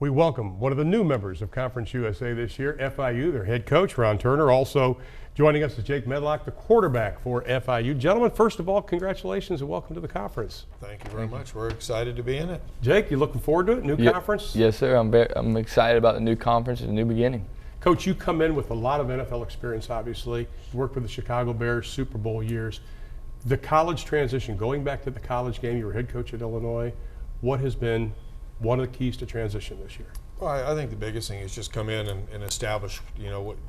We welcome one of the new members of Conference USA this year, FIU, their head coach, Ron Turner. Also joining us is Jake Medlock, the quarterback for FIU. Gentlemen, first of all, congratulations and welcome to the conference. Thank you very much. We're excited to be in it. Jake, you looking forward to it? New conference? Yes, sir. I'm excited about the new conference and the new beginning. Coach, you come in with a lot of NFL experience, obviously. You worked with the Chicago Bears, Super Bowl years. The college transition, going back to the college game, you were head coach at Illinois. What has been one of the keys to transition this year? Well, I think the biggest thing is just come in and establish,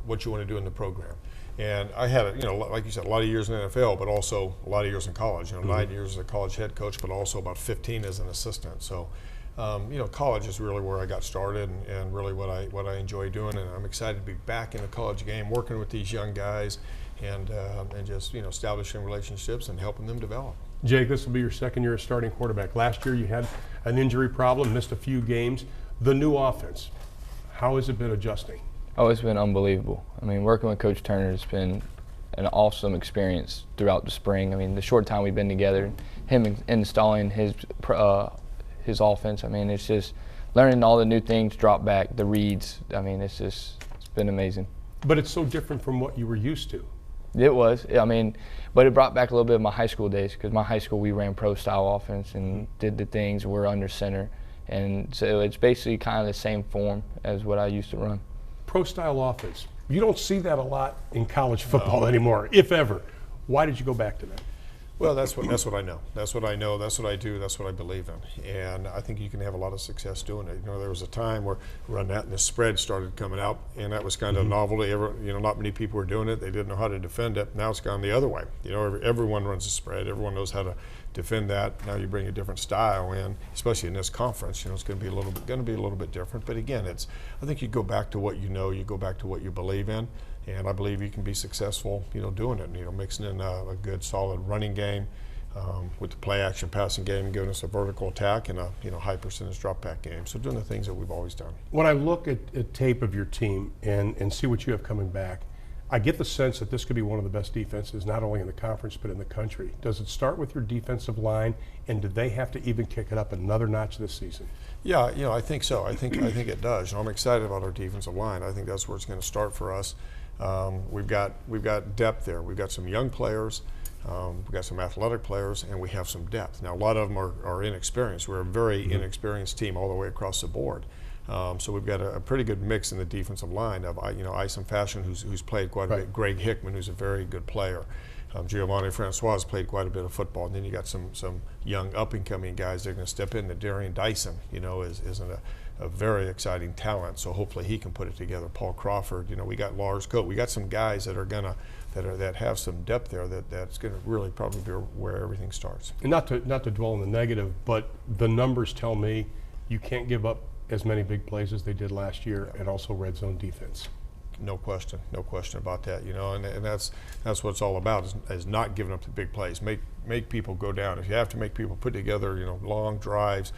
what you want to do in the program. And I had, like you said, a lot of years in the NFL, but also a lot of years in college. 9 years as a college head coach, but also about 15 as an assistant. So, college is really where I got started and really what I enjoy doing. And I'm excited to be back in the college game, working with these young guys and just, establishing relationships and helping them develop. Jake, this will be your second year as starting quarterback. Last year you had an injury problem, missed a few games. The new offense, how has it been adjusting? Oh, it's been unbelievable. I mean, working with Coach Turner has been an awesome experience throughout the spring. I mean, the short time we've been together, him installing his offense, I mean, it's just learning all the new things, drop back, the reads. I mean, it's been amazing. But it's so different from what you were used to. It was. I mean, but it brought back a little bit of my high school days because my high school we ran pro-style offense and did the things. We're under center. And so it's basically kind of the same form as what I used to run. Pro-style offense. You don't see that a lot in college football anymore, if ever. Why did you go back to that? Well, that's what I know. That's what I know. That's what I do. That's what I believe in. And I think you can have a lot of success doing it. There was a time where run that and the spread started coming out, and that was kind of a novelty. Not many people were doing it. They didn't know how to defend it. Now it's gone the other way. Everyone runs a spread. Everyone knows how to defend that. Now you bring a different style in, especially in this conference. It's going to be a little bit different. But again, I think you go back to what you know. You go back to what you believe in. And I believe you can be successful, doing it. Mixing in a good, solid running game with the play-action passing game, giving us a vertical attack and a high percentage drop-back game. So doing the things that we've always done. When I look at tape of your team and see what you have coming back, I get the sense that this could be one of the best defenses, not only in the conference but in the country. Does it start with your defensive line, and do they have to even kick it up another notch this season? Yeah, I think so. I think it does. I'm excited about our defensive line. I think that's where it's going to start for us. We've got depth there. We've got some young players, we've got some athletic players, and we have some depth. Now, a lot of them are inexperienced. We're a very inexperienced team all the way across the board. So we've got a pretty good mix in the defensive line of Ison Fashion, who's played quite a bit. Greg Hickman, who's a very good player. Giovanni Francois has played quite a bit of football, and then you got some young up-and-coming guys that are going to step in. Darian Dyson, is a very exciting talent. So hopefully he can put it together. Paul Crawford, we got Lars Coate. We got some guys that have some depth there. That's going to really probably be where everything starts. And not to dwell on the negative, but the numbers tell me you can't give up as many big plays as they did last year, and also red zone defense. No question about that. And that's what it's all about is not giving up the big plays. Make people go down. If you have to make people put together, long drives,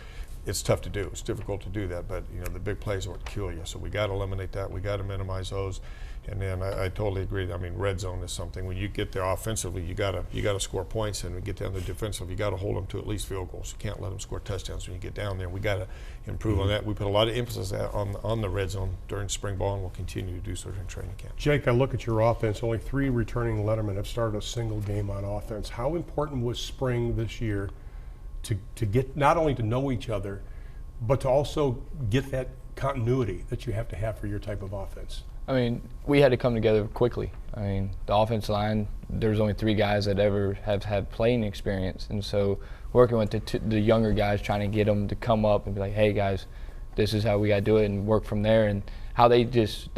it's tough to do. It's difficult to do that. But the big plays are what kill you. So we got to eliminate that. We got to minimize those. And then I totally agree. I mean, red zone is something. When you get there offensively, you got to score points, and when you get down to defensive, you got to hold them to at least field goals. You can't let them score touchdowns when you get down there. We got to improve on that. We put a lot of emphasis on the red zone during spring ball, and we'll continue to do so during training camp. Jake, I look at your offense. Only 3 returning lettermen have started a single game on offense. How important was spring this year to get not only to know each other, but to also get that continuity that you have to have for your type of offense? I mean, we had to come together quickly. I mean, the offensive line, there's only 3 guys that ever have had playing experience. And so working with the younger guys, trying to get them to come up and be like, hey, guys, this is how we got to do it, and work from there. And how they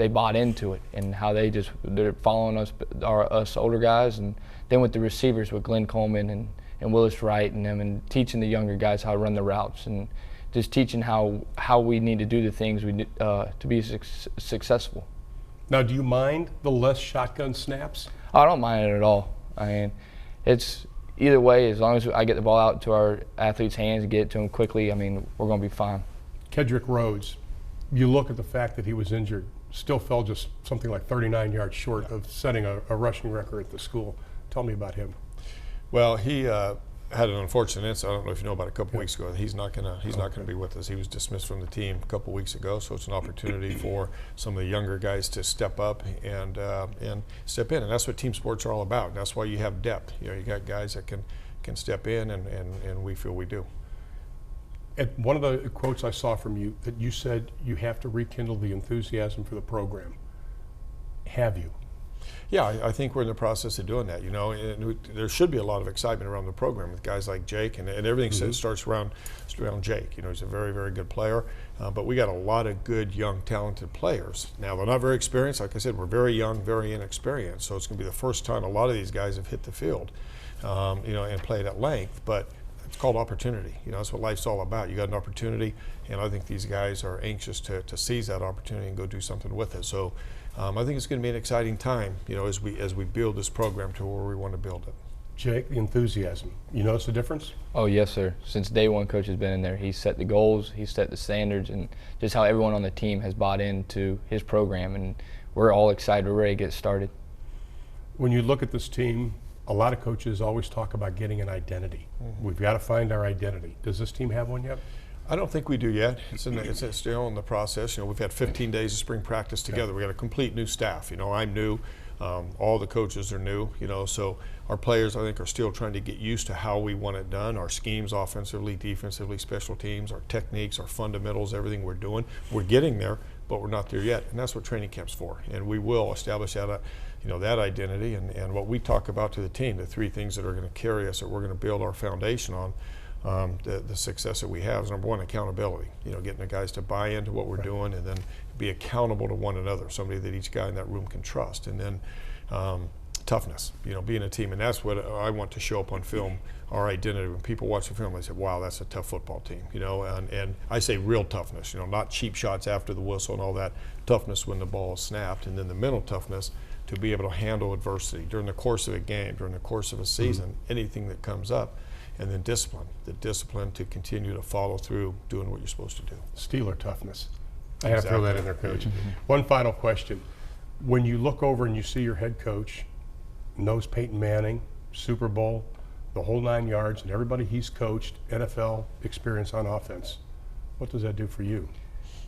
bought into it, and how they're following us older guys. And then with the receivers with Glenn Coleman and Willis Wright and them, and teaching the younger guys how to run the routes, and just teaching how we need to do the things we to be successful. Now, do you mind the less shotgun snaps? I don't mind it at all. I mean, it's either way, as long as I get the ball out to our athletes' hands and get it to them quickly, I mean, we're going to be fine. Kedrick Rhodes, you look at the fact that he was injured, still fell just something like 39 yards short of setting a rushing record at the school. Tell me about him. Well, he had an unfortunate incident. I don't know if you know about a couple weeks ago. He's not gonna be with us. He was dismissed from the team a couple weeks ago. So it's an opportunity for some of the younger guys to step up and step in. And that's what team sports are all about. That's why you have depth. You know, you got guys that can step in, and we feel we do. And one of the quotes I saw from you, that you said you have to rekindle the enthusiasm for the program. Have you? Yeah, I think we're in the process of doing that. You know, and there should be a lot of excitement around the program with guys like Jake, and everything starts around Jake. You know, he's a very, very good player, but we got a lot of good, young, talented players. Now, they're not very experienced. Like I said, we're very young, very inexperienced, so it's going to be the first time a lot of these guys have hit the field, you know, and played at length. But it's called opportunity. You know, that's what life's all about. You got an opportunity, and I think these guys are anxious to seize that opportunity and go do something with it. So I think it's going to be an exciting time, you know, as we build this program to where we want to build it. Jake, the enthusiasm. You notice the difference? Oh, yes, sir. Since day one, Coach has been in there. He's set the goals, he's set the standards, and just how everyone on the team has bought into his program. And we're all excited. We're ready to get started. When you look at this team, a lot of coaches always talk about getting an identity. We've got to find our identity. Does this team have one yet? I don't think we do yet. It's still in the process. You know, we've had 15 days of spring practice together. We got a complete new staff. You know, I'm new. All the coaches are new. You know, so our players, I think, are still trying to get used to how we want it done. Our schemes, offensively, defensively, special teams, our techniques, our fundamentals, everything we're doing. We're getting there, but we're not there yet. And that's what training camp's for. And we will establish that, you know, that identity and what we talk about to the team. The three things that are going to carry us, that we're going to build our foundation on. The success that we have is, number one, accountability. You know, getting the guys to buy into what we're doing, and then be accountable to one another. Somebody that each guy in that room can trust, and then toughness. You know, being a team, and that's what I want to show up on film. Our identity. When people watch the film, they say, "Wow, that's a tough football team." You know, and I say real toughness. You know, not cheap shots after the whistle and all that. Toughness when the ball is snapped, and then the mental toughness to be able to handle adversity during the course of a game, during the course of a season, anything that comes up. And then discipline, the discipline to continue to follow through doing what you're supposed to do. Steeler toughness. I have to throw that in there, Coach. One final question. When you look over and you see your head coach, knows Peyton Manning, Super Bowl, the whole 9 yards, and everybody he's coached, NFL experience on offense, what does that do for you?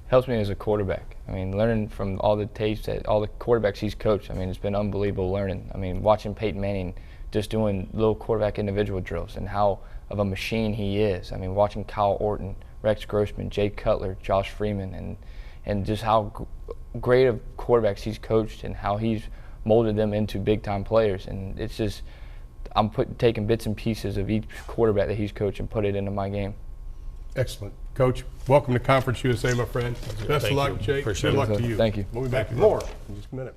Helps me as a quarterback. I mean, learning from all the tapes that all the quarterbacks he's coached, I mean, it's been unbelievable learning. I mean, watching Peyton Manning just doing little quarterback individual drills and how of a machine he is. I mean, watching Kyle Orton, Rex Grossman, Jay Cutler, Josh Freeman, and just how great of quarterbacks he's coached and how he's molded them into big-time players. And it's just, I'm taking bits and pieces of each quarterback that he's coached and put it into my game. Excellent. Coach, welcome to Conference USA, my friend. Best of luck, Jake. Appreciate Good it. luck to you. Thank you. We'll be back with more in just a minute.